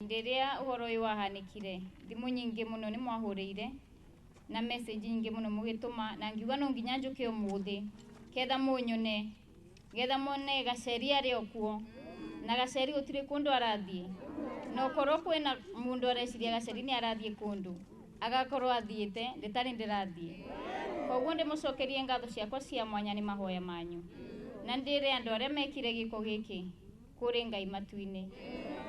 Ndiria uhoro uyu wahanikire thimu nyingi muno ni mwahurire na message nyingi muno mugituma na ngiuga no nginya njuke umuthi ketha munyone getha mone gaceri ari okuo na gaceri gutire kundu arathie no korwo kwina mundu areciria gaceri ni arathie kundu agakorwo athiite nditari ndirathie koguo ndimucokerie ngatho ciakwa cia mwanya ni mahoya manyu na ndire andu aria mekire giko giki kuri Ngai matuine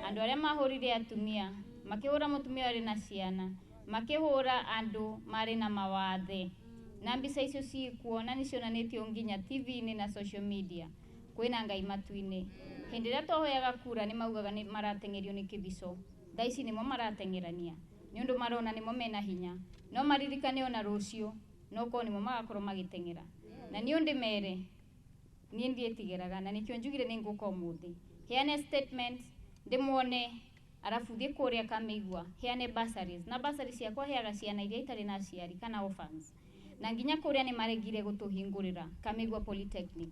andu aria mahurire atumia makihura mutumia ari na ciana makihura andu mari na mawathe na mbica icio ciikuo na nicionanitio nginya TV-ini na social media kwina Ngai matuine hindi ria twahoyaga kura ni maugaga ni maratengerio ni kibico thaici nimo maratengerania ni undu marona nimo mena hinya no maririkane ona rucio no ko nimo magakorwo magitengera na ni undi mere ni ndietigeraga na nikio njugire ni nguko muthi heane statement ndimwone arafu thie kuria Kameigua heane bursaries na bursaries ciakwa heaga ciana iria itari na ciari kana orphans na nginya kuria ni maregire gutuhingurira Kameigua Polytechnic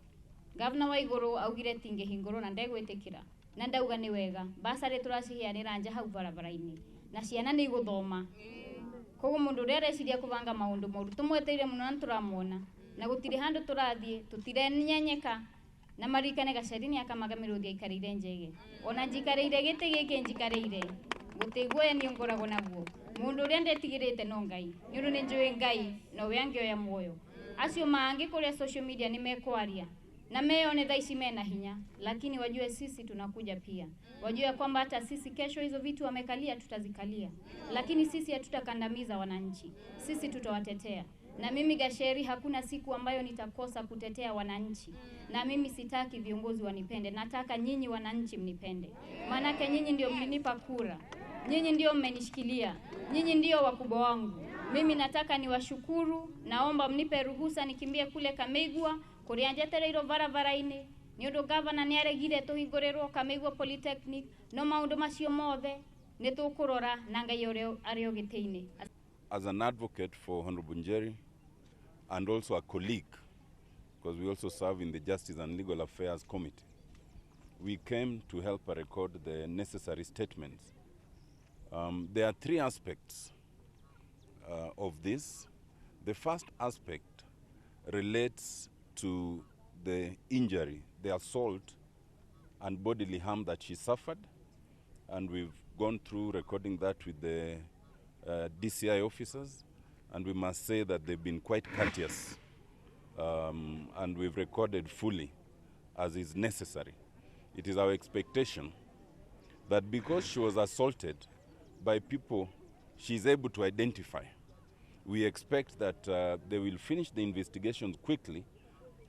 Governor wa iguru augire tinge hinguru na ndegwitikira na ndauga ni wega bursary turaciheanira nja hau barabara-ini na ciana ni guthoma koguo mundu uria areciria kubanga maundu moru tumweteire muno na turamwona na gutire handu turathie tutirenyenyeka na marikane gaceri ni akamagamiruthia ikarire njege ona njikarire giti giki njikarire gutigwe ni ngoragwo naguo mundu uria ndetigirite no Ngai ni undu ni njui Ngai no we angioya muoyo acio maangi kuria social media ni mekwaria na meone thaici mena hinya lakini wajue sisi tunakuja pia wajue kwamba hata sisi kesho hizo vitu wamekalia tutazikalia lakini sisi hatutakandamiza wananchi sisi tutawatetea na mimi Gacheri hakuna siku ambayo nitakosa kutetea wananchi na mimi sitaki viongozi wanipende nataka nyinyi wananchi mnipende maana nyinyi ndio mlinipa kura nyinyi ndio mmenishikilia nyinyi ndio wakubwa wangu mimi nataka niwashukuru naomba mnipe ruhusa nikimbie kule Kameigua kuria njetereiro barabara-ini ni undu governor ni aregire tuhingurerwo Kameigua Polytechnic no maundu macio mothe ni tukurora na Ngai uria ari ogiteini. As an advocate for Honorable NJERI and also a colleague because we also serve in the Justice and Legal Affairs Committee, we came to help record the necessary statements. There are three aspects of this. The first aspect relates to the injury, the assault and bodily harm that she suffered, and we've gone through recording that with the DCI officers, and we must say that they've been quite courteous, and we've recorded fully as is necessary. It is our expectation that because she was assaulted by people she's able to identify, we expect that they will finish the investigations quickly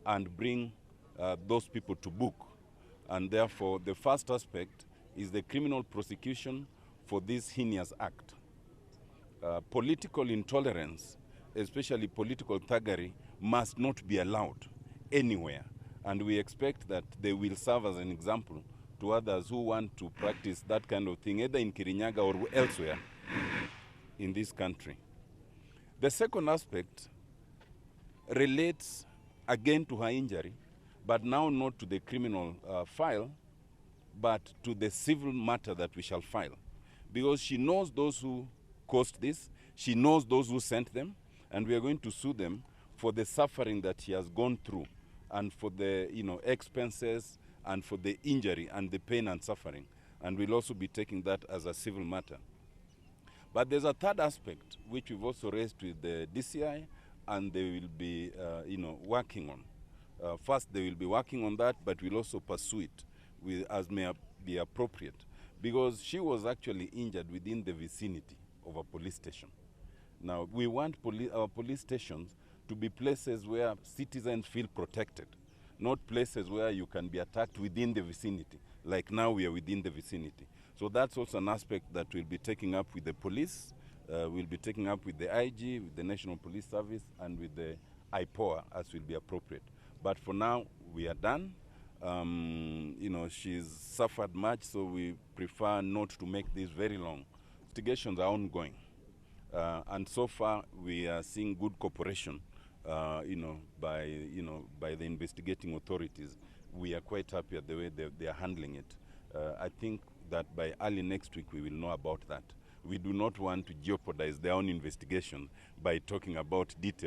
and bring those people to book. And therefore, the first aspect is the criminal prosecution for this heinous act. Political intolerance, especially political thuggery, must not be allowed anywhere. And we expect that they will serve as an example to others who want to practice that kind of thing, either in Kirinyaga or elsewhere in this country. The second aspect relates again to her injury, but now not to the criminal file, but to the civil matter that we shall file. Because she knows those who caused this, she knows those who sent them, and we are going to sue them for the suffering that she has gone through and for the expenses and for the injury and the pain and suffering. And we'll also be taking that as a civil matter. But there's a third aspect which we've also raised with the DCI, and they will be working on. First, they will be working on that, but we'll also pursue it as may be appropriate, because she was actually injured within the vicinity of a police station. Now, we want our police stations to be places where citizens feel protected, not places where you can be attacked within the vicinity, like now we are within the vicinity. So that's also an aspect that we'll be taking up with the police, we'll be taking up with the IG, with the National Police Service, and with the IPOA as will be appropriate. But for now, we are done. She's suffered much, so we prefer not to make this very long. Investigations are ongoing, and so far we are seeing good cooperation, by the investigating authorities. We are quite happy at the way they are handling it. I think that by early next week we will know about that. We do not want to jeopardize their own investigation by talking about details.